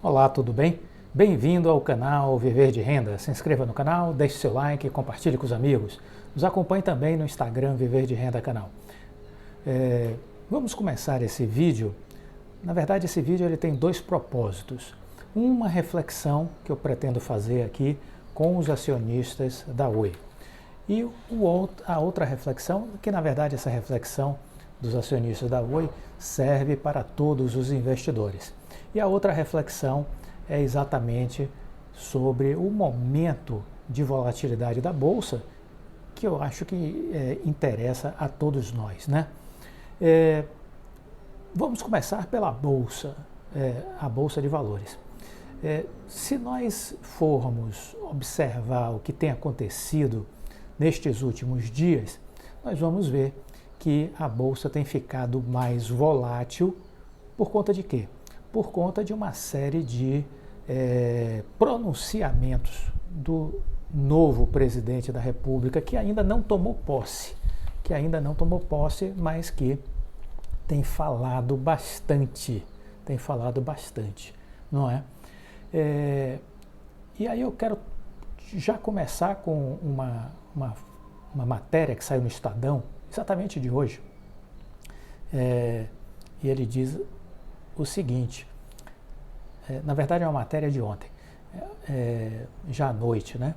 Olá, tudo bem? Bem-vindo ao canal Viver de Renda. Se inscreva no canal, deixe seu like e compartilhe com os amigos. Nos acompanhe também no Instagram Viver de Renda Canal. Vamos começar esse vídeo. Na verdade, esse vídeo ele tem dois propósitos. Uma reflexão que eu pretendo fazer aqui com os acionistas da Oi. E a outra reflexão, que na verdade essa reflexão dos acionistas da Oi serve para todos os investidores. E a outra reflexão é exatamente sobre o momento de volatilidade da Bolsa, que eu acho que interessa a todos nós, né? Vamos começar pela Bolsa, a Bolsa de Valores. Se nós formos observar o que tem acontecido nestes últimos dias, nós vamos ver que a Bolsa tem ficado mais volátil por conta de quê? Por conta de uma série de pronunciamentos do novo presidente da República que ainda não tomou posse, mas que tem falado bastante, não é? E aí eu quero já começar com uma matéria que saiu no Estadão, exatamente de hoje, e ele diz o seguinte, na verdade é uma matéria de ontem, já à noite, né?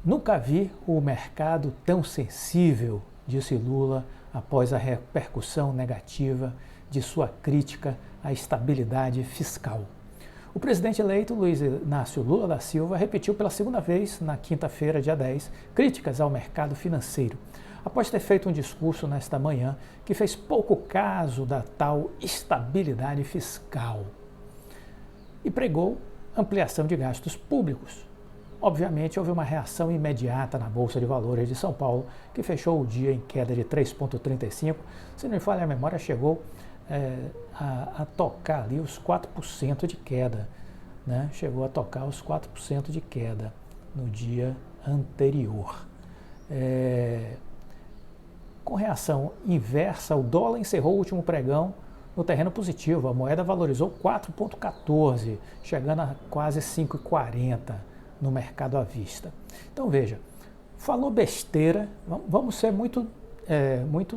Nunca vi o mercado tão sensível, disse Lula após a repercussão negativa de sua crítica à estabilidade fiscal. O presidente eleito, Luiz Inácio Lula da Silva, repetiu pela segunda vez, na quinta-feira, dia 10, críticas ao mercado financeiro, após ter feito um discurso nesta manhã que fez pouco caso da tal estabilidade fiscal e pregou ampliação de gastos públicos. Obviamente, houve uma reação imediata na Bolsa de Valores de São Paulo, que fechou o dia em queda de 3,35%. Se não me falha a memória, chegou a tocar ali os 4% de queda, né? Chegou a tocar os 4% de queda no dia anterior. Com reação inversa, o dólar encerrou o último pregão no terreno positivo. A moeda valorizou 4,14, chegando a quase 5,40 no mercado à vista. Então veja, falou besteira, vamos ser muito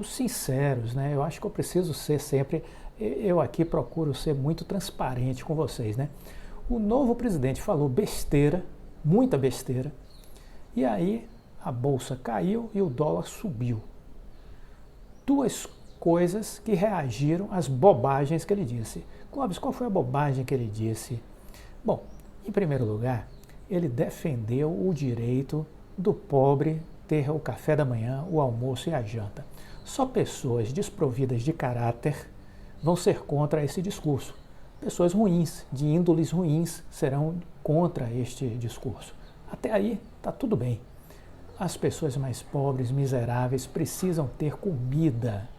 sinceros, né? Eu acho que eu preciso ser sempre, eu aqui procuro ser muito transparente com vocês, né? O novo presidente falou besteira, muita besteira, e aí a bolsa caiu e o dólar subiu. Duas coisas que reagiram às bobagens que ele disse. Clóvis, qual foi a bobagem que ele disse? Bom, em primeiro lugar, ele defendeu o direito do pobre ter o café da manhã, o almoço e a janta. Só pessoas desprovidas de caráter vão ser contra esse discurso. Pessoas ruins, de índoles ruins, serão contra este discurso. Até aí, está tudo bem. As pessoas mais pobres, miseráveis, precisam ter comida.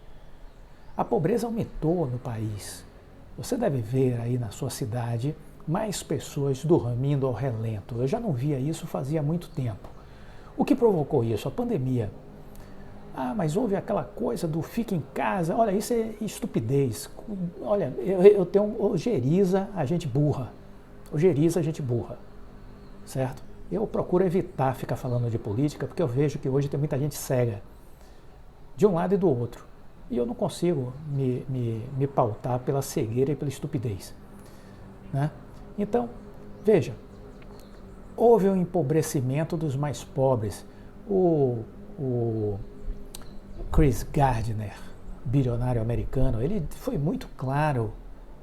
A pobreza aumentou no país. Você deve ver aí na sua cidade mais pessoas dormindo ao relento. Eu já não via isso fazia muito tempo. O que provocou isso? A pandemia. Ah, mas houve aquela coisa do fica em casa. Olha, isso é estupidez. Olha, eu tenho ojeriza, a gente burra. Ojeriza, a gente burra. Certo? Eu procuro evitar ficar falando de política, porque eu vejo que hoje tem muita gente cega, de um lado e do outro. E eu não consigo me pautar pela cegueira e pela estupidez, né? Então, veja, houve um empobrecimento dos mais pobres. O Chris Gardner, bilionário americano, ele foi muito claro.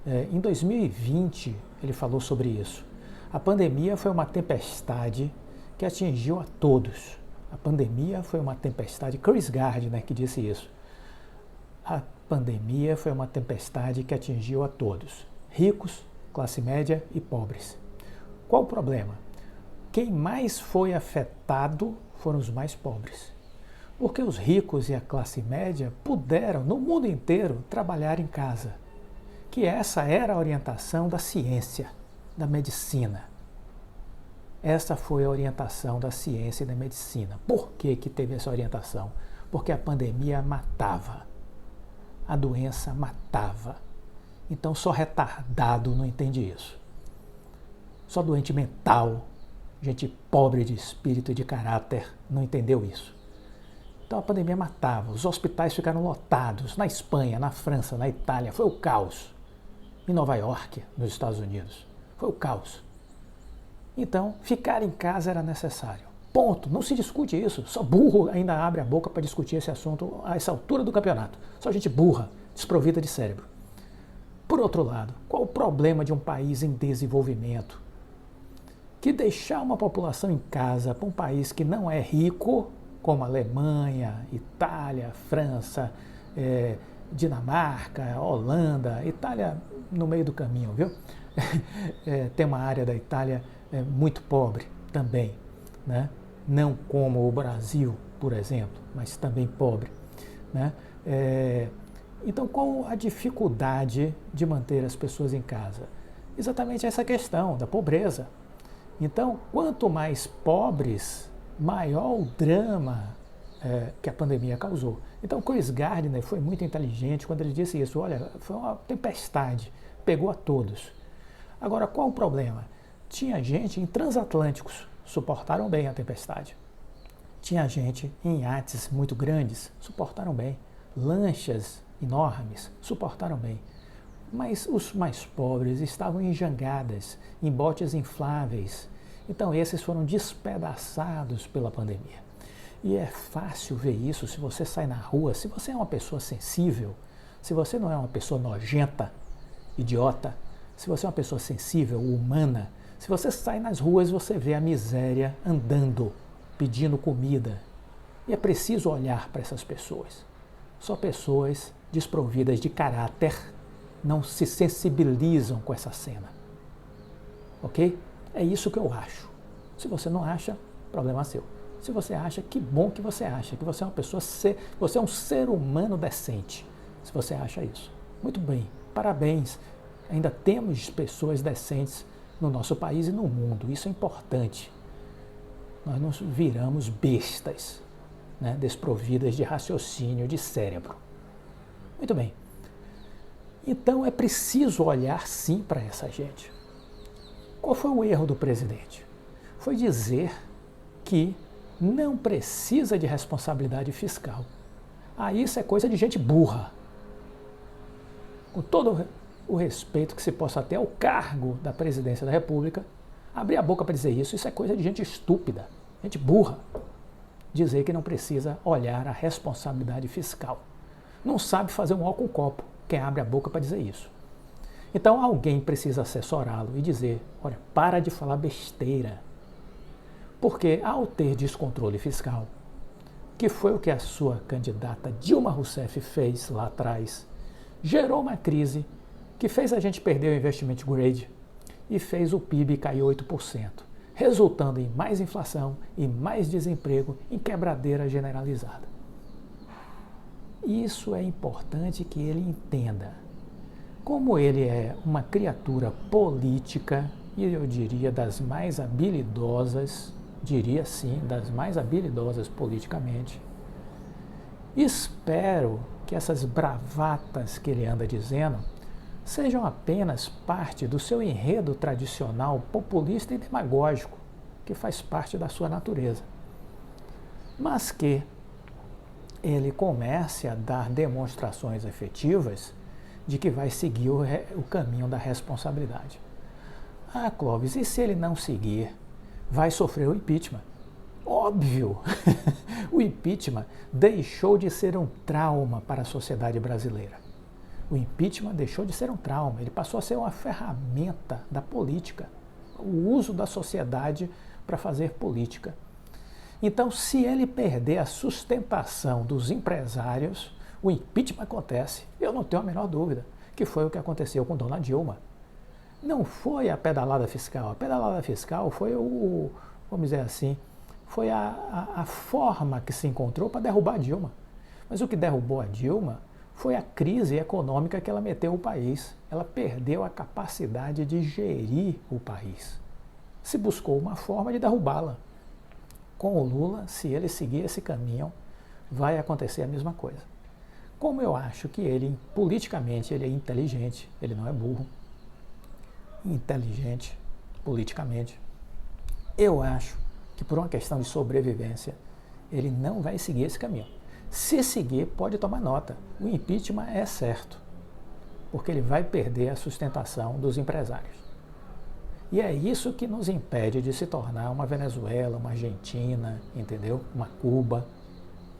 Em 2020, ele falou sobre isso. A pandemia foi uma tempestade que atingiu a todos. A pandemia foi uma tempestade. Chris Gardner que disse isso. A pandemia foi uma tempestade que atingiu a todos. Ricos, classe média e pobres. Qual o problema? Quem mais foi afetado foram os mais pobres. Porque os ricos e a classe média puderam, no mundo inteiro, trabalhar em casa. Que essa era a orientação da ciência, da medicina. Essa foi a orientação da ciência e da medicina. Por que teve essa orientação? Porque a pandemia matava. A doença matava. Então só retardado não entende isso. Só doente mental, gente pobre de espírito e de caráter não entendeu isso. Então a pandemia matava, os hospitais ficaram lotados na Espanha, na França, na Itália, foi o caos. Em Nova York, nos Estados Unidos, foi o caos. Então, ficar em casa era necessário. Ponto. Não se discute isso. Só burro ainda abre a boca para discutir esse assunto a essa altura do campeonato. Só gente burra, desprovida de cérebro. Por outro lado, qual o problema de um país em desenvolvimento que deixar uma população em casa para um país que não é rico, como Alemanha, Itália, França, Dinamarca, Holanda, Itália no meio do caminho, viu? Tem uma área da Itália muito pobre também, né? Não como o Brasil, por exemplo, mas também pobre, né? Então, qual a dificuldade de manter as pessoas em casa? Exatamente essa questão da pobreza. Então, quanto mais pobres, maior o drama que a pandemia causou. Então, Chris Gardner foi muito inteligente quando ele disse isso. Olha, foi uma tempestade, pegou a todos. Agora, qual o problema? Tinha gente em transatlânticos, suportaram bem a tempestade. Tinha gente em iates muito grandes, suportaram bem. Lanchas enormes, suportaram bem. Mas os mais pobres estavam em jangadas, em botes infláveis. Então, esses foram despedaçados pela pandemia. E é fácil ver isso se você sai na rua, se você é uma pessoa sensível, se você não é uma pessoa nojenta, idiota, se você é uma pessoa sensível, humana, se você sai nas ruas, você vê a miséria andando, pedindo comida. E é preciso olhar para essas pessoas. Só pessoas desprovidas de caráter não se sensibilizam com essa cena. Ok? É isso que eu acho. Se você não acha, problema seu. Se você acha, que bom que você acha, que você é uma pessoa, você é um ser humano decente. Se você acha isso. Muito bem, parabéns. Ainda temos pessoas decentes no nosso país e no mundo. Isso é importante. Nós não viramos bestas, né, desprovidas de raciocínio, de cérebro. Muito bem. Então é preciso olhar sim para essa gente. Qual foi o erro do presidente? Foi dizer que não precisa de responsabilidade fiscal. Isso é coisa de gente burra. Com todo o respeito que se possa ter ao cargo da presidência da República, abrir a boca para dizer isso é coisa de gente estúpida, gente burra. Dizer que não precisa olhar a responsabilidade fiscal. Não sabe fazer um ó com copo quem abre a boca para dizer isso. Então alguém precisa assessorá-lo e dizer, olha, para de falar besteira. Porque ao ter descontrole fiscal, que foi o que a sua candidata Dilma Rousseff fez lá atrás, gerou uma crise que fez a gente perder o investment grade e fez o PIB cair 8%, resultando em mais inflação e mais desemprego, em quebradeira generalizada. Isso é importante que ele entenda. Como ele é uma criatura política, e eu diria das mais habilidosas, diria sim, das mais habilidosas politicamente, espero que essas bravatas que ele anda dizendo sejam apenas parte do seu enredo tradicional populista e demagógico, que faz parte da sua natureza. Mas que ele comece a dar demonstrações efetivas de que vai seguir o caminho da responsabilidade. Clóvis, e se ele não seguir, vai sofrer o impeachment? Óbvio! O impeachment deixou de ser um trauma para a sociedade brasileira. O impeachment deixou de ser um trauma, ele passou a ser uma ferramenta da política, o uso da sociedade para fazer política. Então, se ele perder a sustentação dos empresários, o impeachment acontece. Eu não tenho a menor dúvida que foi o que aconteceu com Dona Dilma. Não foi a pedalada fiscal. A pedalada fiscal foi vamos dizer assim, foi a forma que se encontrou para derrubar a Dilma. Mas o que derrubou a Dilma foi a crise econômica que ela meteu o país. Ela perdeu a capacidade de gerir o país. Se buscou uma forma de derrubá-la. Com o Lula, se ele seguir esse caminho, vai acontecer a mesma coisa. Como eu acho que ele, politicamente, ele é inteligente, ele não é burro, inteligente, politicamente. Eu acho que por uma questão de sobrevivência, ele não vai seguir esse caminho. Se seguir, pode tomar nota. O impeachment é certo, porque ele vai perder a sustentação dos empresários. E é isso que nos impede de se tornar uma Venezuela, uma Argentina, entendeu? Uma Cuba.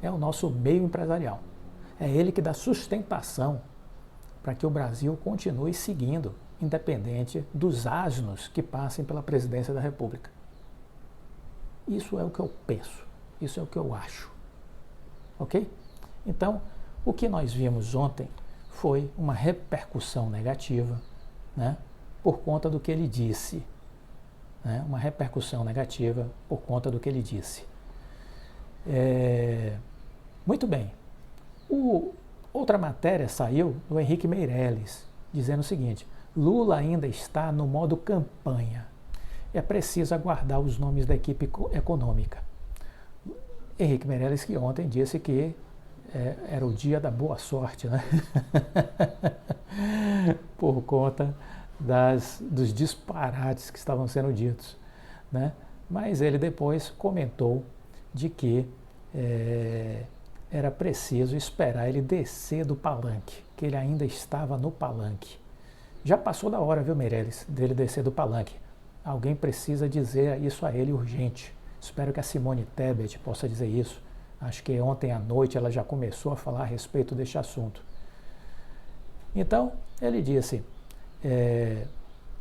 É o nosso meio empresarial. É ele que dá sustentação para que o Brasil continue seguindo, independente dos asnos que passem pela presidência da República. Isso é o que eu penso, isso é o que eu acho. Ok? Então, o que nós vimos ontem foi uma repercussão negativa, né, por conta do que ele disse. Né, uma repercussão negativa por conta do que ele disse. Muito bem. Outra matéria saiu do Henrique Meirelles, dizendo o seguinte: Lula ainda está no modo campanha. É preciso aguardar os nomes da equipe econômica. Henrique Meirelles, que ontem disse que era o dia da boa sorte, né? Por conta dos disparates que estavam sendo ditos, né? Mas ele depois comentou de que era preciso esperar ele descer do palanque, que ele ainda estava no palanque. Já passou da hora, viu, Meirelles, dele descer do palanque. Alguém precisa dizer isso a ele urgente. Espero que a Simone Tebet possa dizer isso. Acho que ontem à noite ela já começou a falar a respeito deste assunto. Então, ele disse,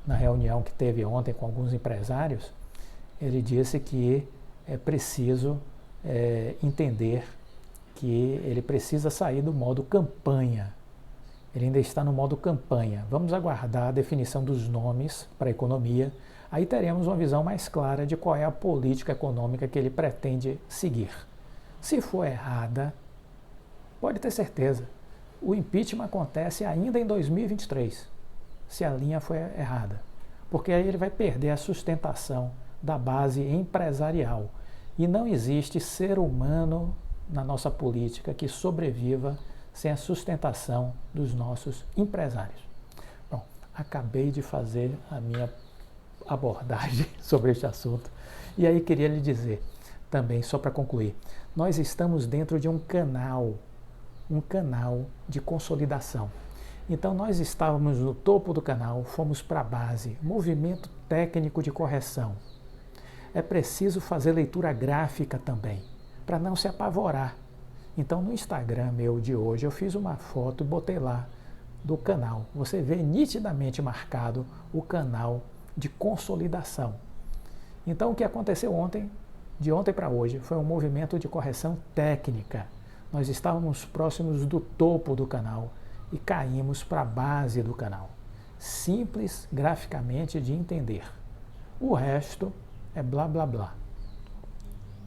na reunião que teve ontem com alguns empresários, ele disse que é preciso entender que ele precisa sair do modo campanha. Ele ainda está no modo campanha. Vamos aguardar a definição dos nomes para a economia. Aí teremos uma visão mais clara de qual é a política econômica que ele pretende seguir. Se for errada, pode ter certeza, o impeachment acontece ainda em 2023, se a linha for errada. Porque aí ele vai perder a sustentação da base empresarial. E não existe ser humano na nossa política que sobreviva sem a sustentação dos nossos empresários. Bom, acabei de fazer a minha abordagem sobre este assunto. E aí queria lhe dizer, também só para concluir, nós estamos dentro de um canal de consolidação. Então nós estávamos no topo do canal, fomos para a base, movimento técnico de correção. É preciso fazer leitura gráfica também, para não se apavorar. Então no Instagram meu de hoje eu fiz uma foto e botei lá do canal. Você vê nitidamente marcado o canal de consolidação. Então o que aconteceu ontem, de ontem para hoje, foi um movimento de correção técnica. Nós estávamos próximos do topo do canal e caímos para a base do canal. Simples graficamente de entender. O resto é blá blá blá.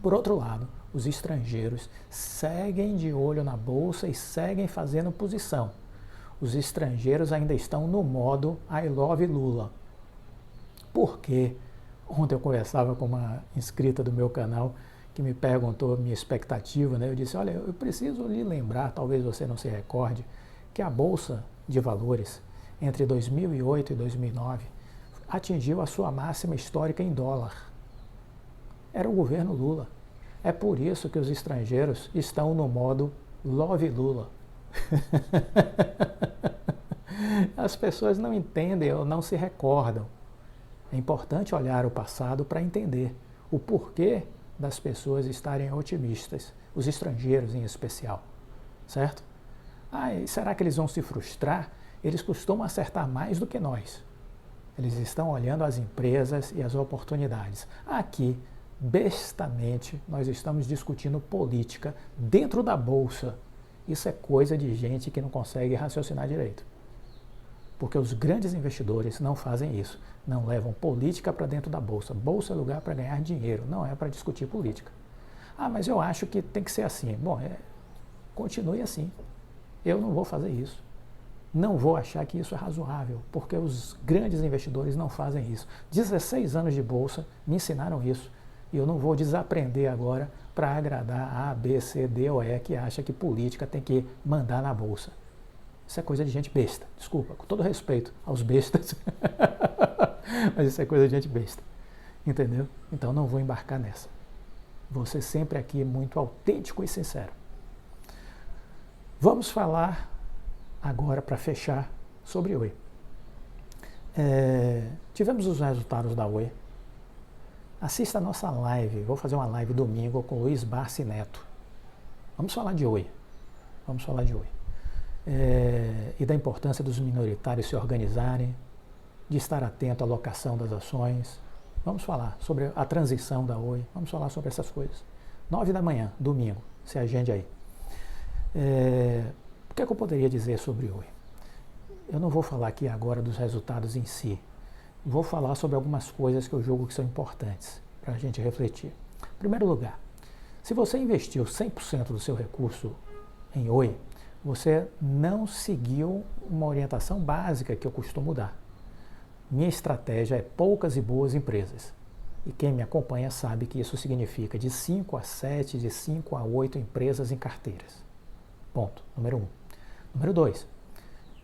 Por outro lado, os estrangeiros seguem de olho na bolsa e seguem fazendo posição. Os estrangeiros ainda estão no modo I love Lula. Por quê? Ontem eu conversava com uma inscrita do meu canal que me perguntou a minha expectativa, né? Eu disse, olha, eu preciso lhe lembrar, talvez você não se recorde, que a Bolsa de Valores, entre 2008 e 2009, atingiu a sua máxima histórica em dólar. Era o governo Lula. É por isso que os estrangeiros estão no modo Love Lula. As pessoas não entendem ou não se recordam. É importante olhar o passado para entender o porquê das pessoas estarem otimistas, os estrangeiros em especial, certo? E será que eles vão se frustrar? Eles costumam acertar mais do que nós. Eles estão olhando as empresas e as oportunidades. Aqui, bestamente, nós estamos discutindo política dentro da bolsa. Isso é coisa de gente que não consegue raciocinar direito. Porque os grandes investidores não fazem isso, não levam política para dentro da bolsa. Bolsa é lugar para ganhar dinheiro, não é para discutir política. Mas eu acho que tem que ser assim. Bom, continue assim. Eu não vou fazer isso. Não vou achar que isso é razoável, porque os grandes investidores não fazem isso. 16 anos de bolsa me ensinaram isso. E eu não vou desaprender agora para agradar A, B, C, D ou E que acha que política tem que mandar na bolsa. Isso é coisa de gente besta. Desculpa, com todo respeito aos bestas. Mas isso é coisa de gente besta, entendeu? Então não vou embarcar nessa. Vou ser sempre aqui muito autêntico e sincero. Vamos falar agora, para fechar, sobre Oi. Tivemos os resultados da Oi. Assista a nossa live. Vou fazer uma live domingo com o Luiz Barsi Neto. Vamos falar de Oi. Vamos falar de Oi. E da importância dos minoritários se organizarem, de estar atento à alocação das ações. Vamos falar sobre a transição da Oi. Vamos falar sobre essas coisas. 9 da manhã, domingo. Se agende aí. O que é que eu poderia dizer sobre Oi? Eu não vou falar aqui agora dos resultados em si. Vou falar sobre algumas coisas que eu julgo que são importantes para a gente refletir. Em primeiro lugar, se você investiu 100% do seu recurso em Oi, você não seguiu uma orientação básica que eu costumo dar. Minha estratégia é poucas e boas empresas. E quem me acompanha sabe que isso significa de 5 a 7, de 5 a 8 empresas em carteiras. Ponto. Número 1. Número 2.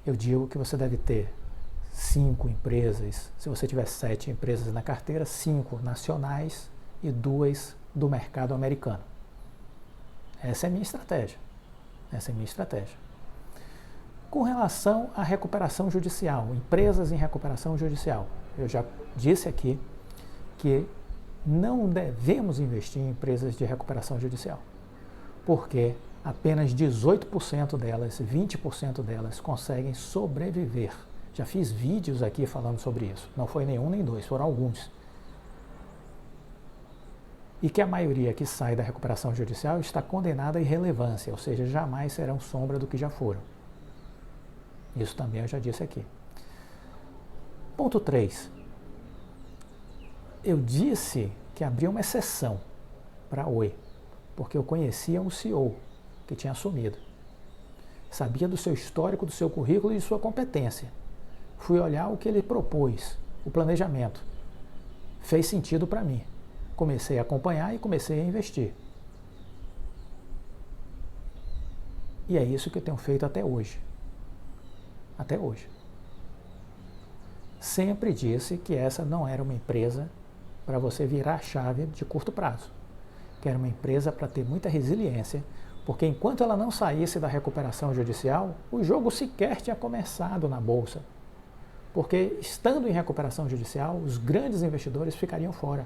Eu digo que você deve ter 5 empresas, se você tiver 7 empresas na carteira, 5 nacionais e 2 do mercado americano. Essa é a minha estratégia. Essa é a minha estratégia. Com relação à recuperação judicial, empresas em recuperação judicial, eu já disse aqui que não devemos investir em empresas de recuperação judicial, porque apenas 18% delas, 20% delas conseguem sobreviver. Já fiz vídeos aqui falando sobre isso. Não foi nenhum nem dois, foram alguns. E que a maioria que sai da recuperação judicial está condenada à irrelevância, ou seja, jamais serão sombra do que já foram. Isso também eu já disse aqui. Ponto 3. Eu disse que abri uma exceção para a Oi, porque eu conhecia um CEO que tinha assumido. Sabia do seu histórico, do seu currículo e de sua competência. Fui olhar o que ele propôs, o planejamento. Fez sentido para mim. Comecei a acompanhar e comecei a investir. E é isso que eu tenho feito até hoje. Até hoje. Sempre disse que essa não era uma empresa para você virar a chave de curto prazo. Que era uma empresa para ter muita resiliência, porque enquanto ela não saísse da recuperação judicial, o jogo sequer tinha começado na Bolsa. Porque estando em recuperação judicial, os grandes investidores ficariam fora.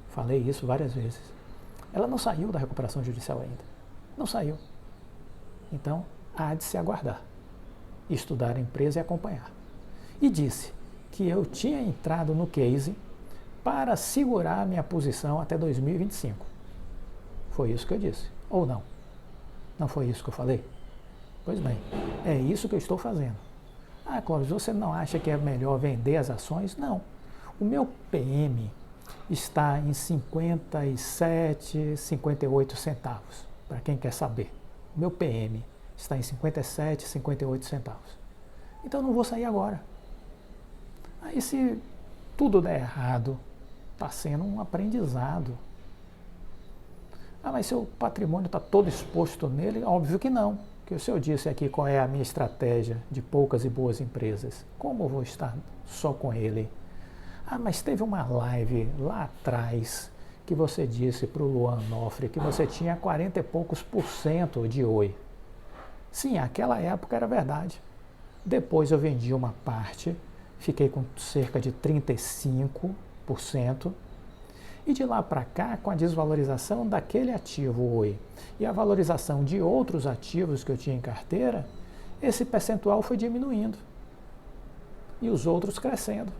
Falei isso várias vezes. Ela não saiu da recuperação judicial ainda. Não saiu. Então, há de se aguardar. Estudar a empresa e acompanhar. E disse que eu tinha entrado no case para segurar a minha posição até 2025. Foi isso que eu disse. Ou não? Não foi isso que eu falei? Pois bem, é isso que eu estou fazendo. Ah, Clóvis, você não acha que é melhor vender as ações? Não. O meu PM está em 57, 58 centavos, para quem quer saber. O meu PM está em 57, 58 centavos. Então não vou sair agora. Aí se tudo der errado, está sendo um aprendizado. Ah, mas seu patrimônio está todo exposto nele? Óbvio que não. Porque se eu disse aqui qual é a minha estratégia de poucas e boas empresas, como eu vou estar só com ele? Ah, mas teve uma live lá atrás que você disse para o Luan Nofre que você tinha 40 e poucos % de Oi. Sim, aquela época era verdade. Depois eu vendi uma parte, fiquei com cerca de 35%. E de lá para cá, com a desvalorização daquele ativo Oi e a valorização de outros ativos que eu tinha em carteira, esse percentual foi diminuindo. E os outros crescendo.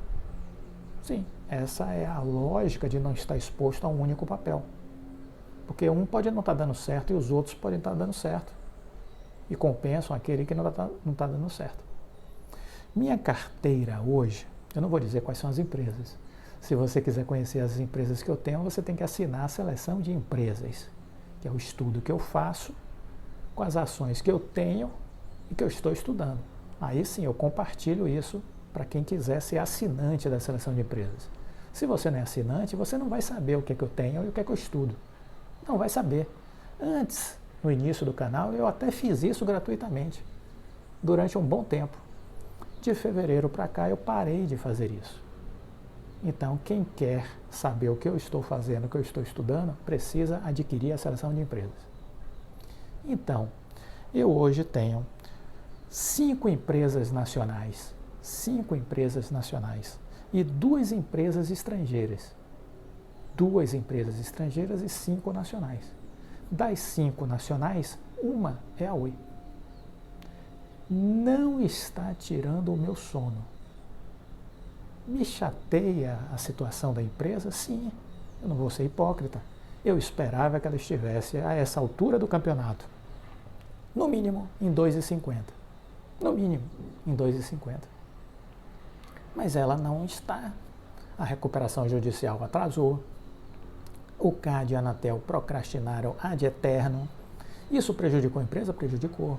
Sim, essa é a lógica de não estar exposto a um único papel. Porque um pode não estar dando certo e os outros podem estar dando certo. E compensam aquele que não está dando certo. Minha carteira hoje, eu não vou dizer quais são as empresas. Se você quiser conhecer as empresas que eu tenho, você tem que assinar a seleção de empresas, que é o estudo que eu faço com as ações que eu tenho e que eu estou estudando. Aí sim, eu compartilho isso para quem quiser ser assinante da seleção de empresas. Se você não é assinante, você não vai saber o que é que eu tenho e o que é que eu estudo. Não vai saber. Antes, no início do canal, eu até fiz isso gratuitamente, durante um bom tempo. De fevereiro para cá eu parei de fazer isso. Então, quem quer saber o que eu estou fazendo, o que eu estou estudando, precisa adquirir a seleção de empresas. Então, eu hoje tenho 5 empresas nacionais e 2 empresas estrangeiras. 2 empresas estrangeiras e 5 nacionais. Das 5 nacionais, uma é a Oi. Não está tirando o meu sono. Me chateia a situação da empresa? Sim, eu não vou ser hipócrita. Eu esperava que ela estivesse a essa altura do campeonato, no mínimo em 2,50. No mínimo em 2,50. Mas ela não está. A recuperação judicial atrasou. O CAD e a Anatel procrastinaram ad eternum. Isso prejudicou a empresa? Prejudicou.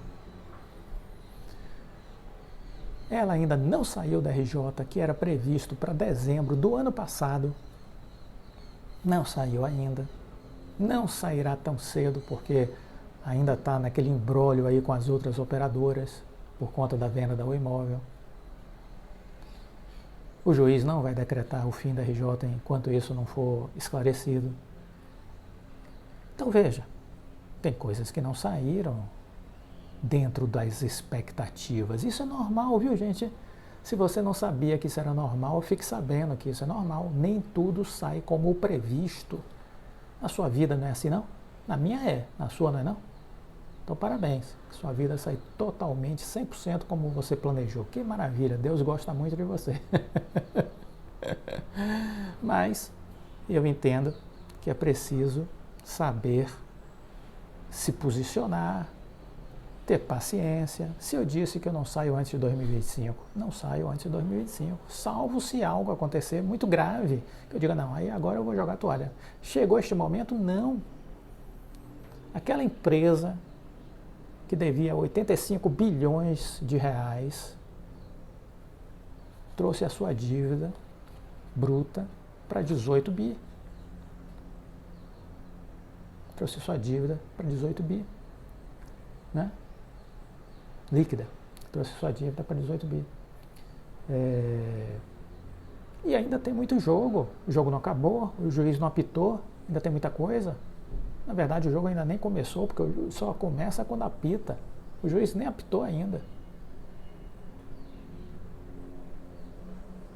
Ela ainda não saiu da RJ, que era previsto para dezembro do ano passado. Não saiu ainda. Não sairá tão cedo, porque ainda está naquele imbróglio aí com as outras operadoras, por conta da venda da Oi Móvel. O juiz não vai decretar o fim da RJ enquanto isso não for esclarecido. Então veja, tem coisas que não saíram dentro das expectativas. Isso é normal, viu, gente? Se você não sabia que isso era normal, fique sabendo que isso é normal. Nem tudo sai como o previsto. Na sua vida não é assim, não? Na minha é, na sua não é, não? Então, parabéns. Sua vida sai totalmente, 100% como você planejou. Que maravilha, Deus gosta muito de você. Mas eu entendo que é preciso saber se posicionar, ter paciência. Se eu disse que eu não saio antes de 2025, não saio antes de 2025, salvo se algo acontecer muito grave, que eu diga, não, aí agora eu vou jogar a toalha. Chegou este momento? Não. Aquela empresa que devia 85 bilhões de reais trouxe a sua dívida bruta para 18 bi. Trouxe a sua dívida para 18 bi. Né? Líquida. Trouxe sua dívida para 18 bi. E ainda tem muito jogo. O jogo não acabou, o juiz não apitou, ainda tem muita coisa. Na verdade, o jogo ainda nem começou, porque o juiz só começa quando apita. O juiz nem apitou ainda.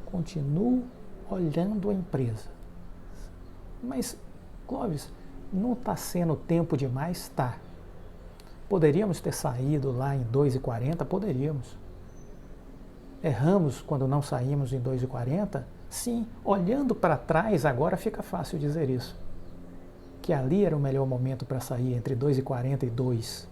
Continuo olhando a empresa. Mas, Clóvis, não está sendo tempo demais? Tá. Poderíamos ter saído lá em 2,40? Poderíamos. Erramos quando não saímos em 2,40? Sim. Olhando para trás, agora fica fácil dizer isso. Que ali era o melhor momento para sair, entre 2,40 e 2.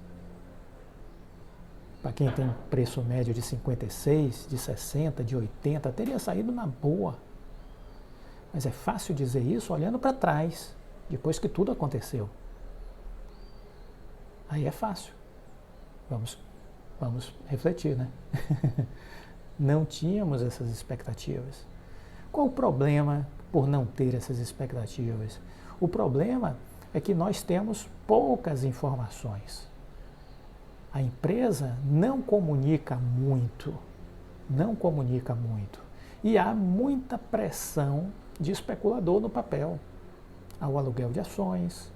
Para quem tem preço médio de 56, de 60, de 80, teria saído na boa. Mas é fácil dizer isso olhando para trás, depois que tudo aconteceu. Aí é fácil. Vamos refletir, né? Não tínhamos essas expectativas. Qual o problema por não ter essas expectativas? O problema é que nós temos poucas informações. A empresa não comunica muito. E há muita pressão de especulador no papel. Há o aluguel de ações,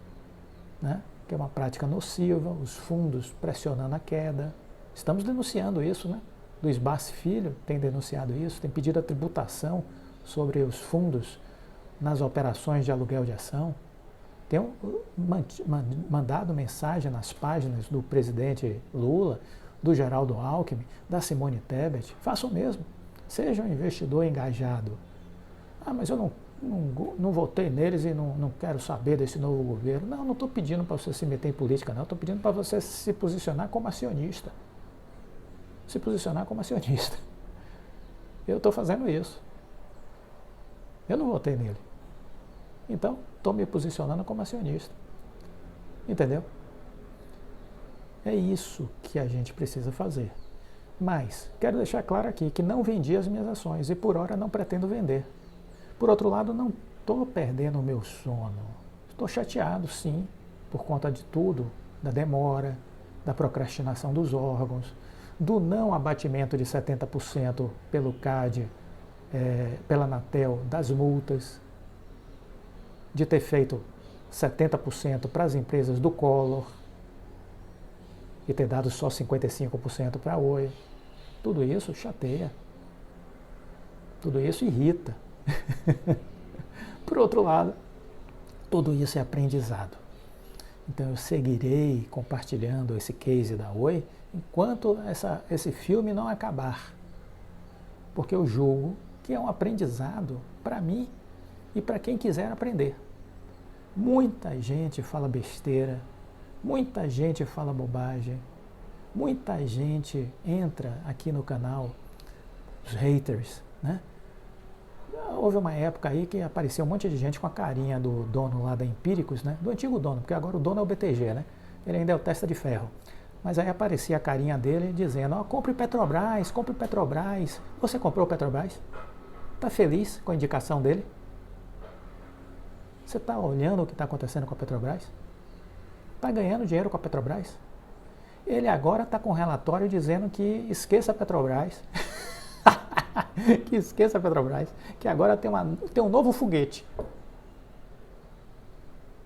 né? Que é uma prática nociva, os fundos pressionando a queda. Estamos denunciando isso, né? Luiz Barsi Filho tem denunciado isso, tem pedido a tributação sobre os fundos nas operações de aluguel de ação. Tem mandado mensagem nas páginas do presidente Lula, do Geraldo Alckmin, da Simone Tebet. Faça o mesmo. Seja um investidor engajado. Ah, mas eu não votei neles e não quero saber desse novo governo. Não estou pedindo para você se meter em política, não. Estou pedindo para você se posicionar como acionista. Se posicionar como acionista. Eu estou fazendo isso. Eu não votei nele. Então, estou me posicionando como acionista. Entendeu? É isso que a gente precisa fazer. Mas, quero deixar claro aqui que não vendi as minhas ações e por hora não pretendo vender. Por outro lado, não estou perdendo o meu sono. Estou chateado, sim, por conta de tudo, da demora, da procrastinação dos órgãos, do não abatimento de 70% pelo CAD, pela Anatel, das multas, de ter feito 70% para as empresas do Collor e ter dado só 55% para a Oi. Tudo isso chateia, tudo isso irrita. Por outro lado, tudo isso é aprendizado. Então eu seguirei compartilhando esse case da Oi enquanto esse filme não acabar. Porque eu julgo que é um aprendizado para mim e para quem quiser aprender. Muita gente fala besteira, muita gente fala bobagem, muita gente entra aqui no canal, os haters, né? Houve uma época aí que apareceu um monte de gente com a carinha do dono lá da Empíricos, né? Do antigo dono, porque agora o dono é o BTG, né? Ele ainda é o testa de ferro. Mas aí aparecia a carinha dele dizendo, ó, compre Petrobras, compre Petrobras. Você comprou Petrobras? Está feliz com a indicação dele? Você está olhando o que está acontecendo com a Petrobras? Está ganhando dinheiro com a Petrobras? Ele agora está com um relatório dizendo que esqueça a Petrobras. Que esqueça a Petrobras, que agora tem um novo foguete.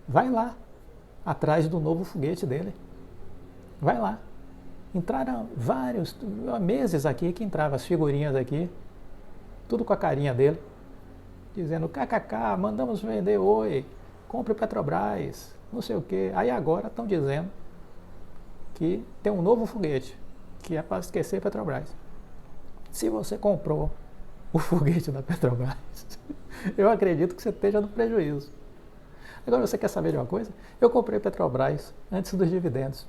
Vai lá, atrás do novo foguete dele. Vai lá. Entraram vários, meses aqui que entravam as figurinhas aqui, tudo com a carinha dele, dizendo, kkk, mandamos vender Oi, compre Petrobras, não sei o quê. Aí agora estão dizendo que tem um novo foguete, que é para esquecer Petrobras. Se você comprou o foguete da Petrobras, eu acredito que você esteja no prejuízo. Agora você quer saber de uma coisa? Eu comprei Petrobras antes dos dividendos.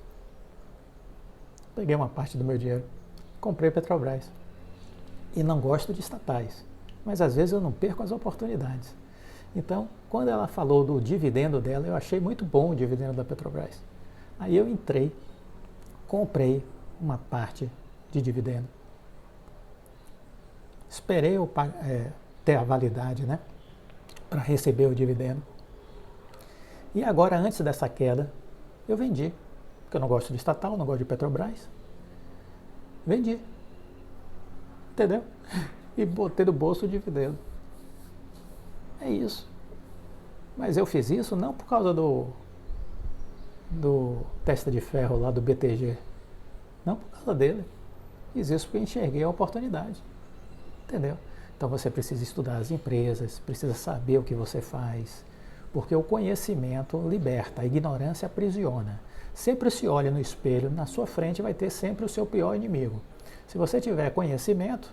Peguei uma parte do meu dinheiro, comprei Petrobras. E não gosto de estatais, mas às vezes eu não perco as oportunidades. Então, quando ela falou do dividendo dela, eu achei muito bom o dividendo da Petrobras. Aí eu entrei, comprei uma parte de dividendo. Esperei eu ter a validade, né, para receber o dividendo. E agora, antes dessa queda, eu vendi. Porque eu não gosto de estatal, não gosto de Petrobras. Vendi. Entendeu? E botei no bolso o dividendo. É isso. Mas eu fiz isso não por causa do testa de ferro lá do BTG. Não por causa dele. Fiz isso porque enxerguei a oportunidade. Entendeu? Então você precisa estudar as empresas, precisa saber o que você faz, porque o conhecimento liberta, a ignorância aprisiona. Sempre se olha no espelho, na sua frente vai ter sempre o seu pior inimigo. Se você tiver conhecimento,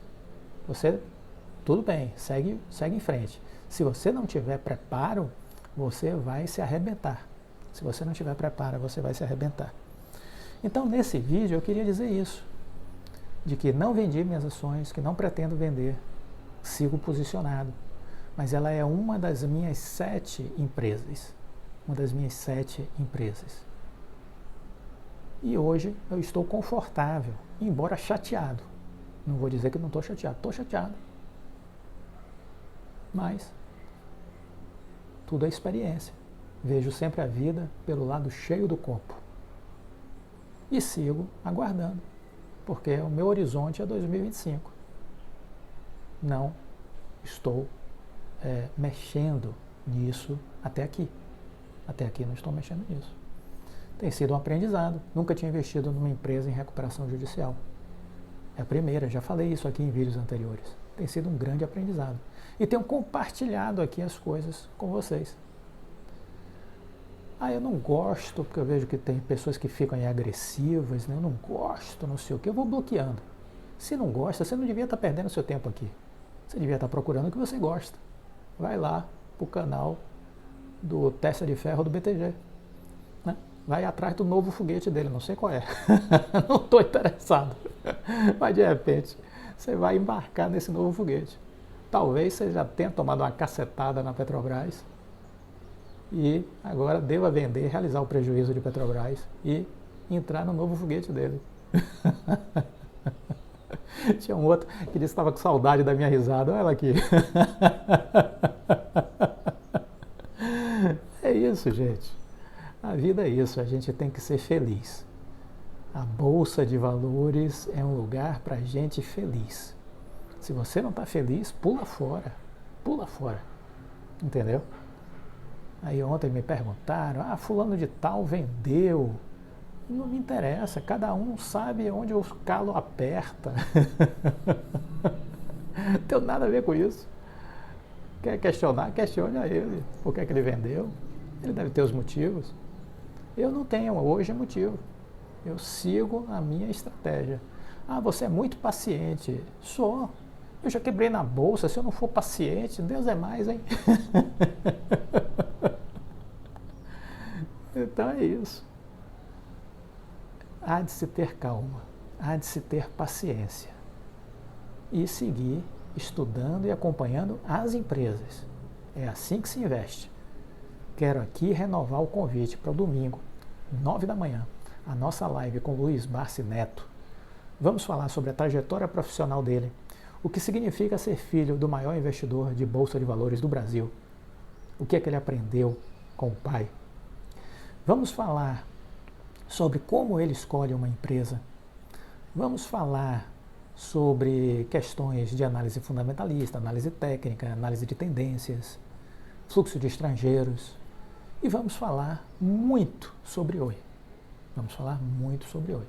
tudo bem, segue em frente. Se você não tiver preparo, você vai se arrebentar. Se você não tiver preparo, você vai se arrebentar. Então, nesse vídeo, eu queria dizer isso. De que não vendi minhas ações, que não pretendo vender, sigo posicionado. Mas ela é uma das minhas 7 empresas. Uma das minhas 7 empresas. E hoje eu estou confortável, embora chateado. Não vou dizer que não estou chateado, estou chateado. Mas tudo é experiência. Vejo sempre a vida pelo lado cheio do copo. E sigo aguardando. Porque o meu horizonte é 2025. Não estou mexendo nisso até aqui. Até aqui não estou mexendo nisso. Tem sido um aprendizado. Nunca tinha investido numa empresa em recuperação judicial. É a primeira, já falei isso aqui em vídeos anteriores. Tem sido um grande aprendizado. E tenho compartilhado aqui as coisas com vocês. Eu não gosto, porque eu vejo que tem pessoas que ficam aí agressivas, né? Eu não gosto, não sei o que, eu vou bloqueando. Se não gosta, você não devia estar perdendo seu tempo aqui. Você devia estar procurando o que você gosta. Vai lá pro canal do Testa de Ferro do BTG. Né? Vai atrás do novo foguete dele, não sei qual é. Não estou interessado. Mas de repente, você vai embarcar nesse novo foguete. Talvez você já tenha tomado uma cacetada na Petrobras e agora deva vender, realizar o prejuízo de Petrobras e entrar no novo foguete dele. Tinha um outro que disse que estava com saudade da minha risada. Olha ela aqui. É isso, gente. A vida é isso, a gente tem que ser feliz. A Bolsa de Valores é um lugar para gente feliz. Se você não está feliz, pula fora. Pula fora. Entendeu? Aí ontem me perguntaram, fulano de tal vendeu. Não me interessa, cada um sabe onde o calo aperta. Não tem nada a ver com isso. Quer questionar? Questione a ele. Por que é que ele vendeu? Ele deve ter os motivos. Eu não tenho hoje motivo. Eu sigo a minha estratégia. Você é muito paciente. Sou. Eu já quebrei na bolsa. Se eu não for paciente, Deus é mais, hein? Então é isso. Há de se ter calma. Há de se ter paciência. E seguir estudando e acompanhando as empresas. É assim que se investe. Quero aqui renovar o convite para o domingo, 9 da manhã, a nossa live com Luiz Barsi Neto. Vamos falar sobre a trajetória profissional dele, o que significa ser filho do maior investidor de bolsa de valores do Brasil, o que é que ele aprendeu com o pai. Vamos falar sobre como ele escolhe uma empresa. Vamos falar sobre questões de análise fundamentalista, análise técnica, análise de tendências, fluxo de estrangeiros. E vamos falar muito sobre Oi. Vamos falar muito sobre Oi.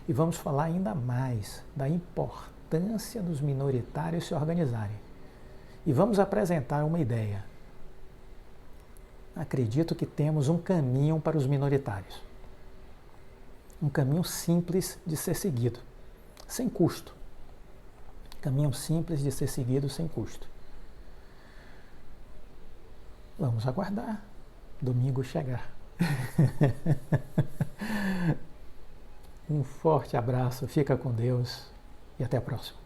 E vamos falar ainda mais da importância dos minoritários se organizarem. E vamos apresentar uma ideia. Acredito que temos um caminho para os minoritários. Um caminho simples de ser seguido, sem custo. Caminho simples de ser seguido sem custo. Vamos aguardar domingo chegar. Um forte abraço, fica com Deus e até a próxima.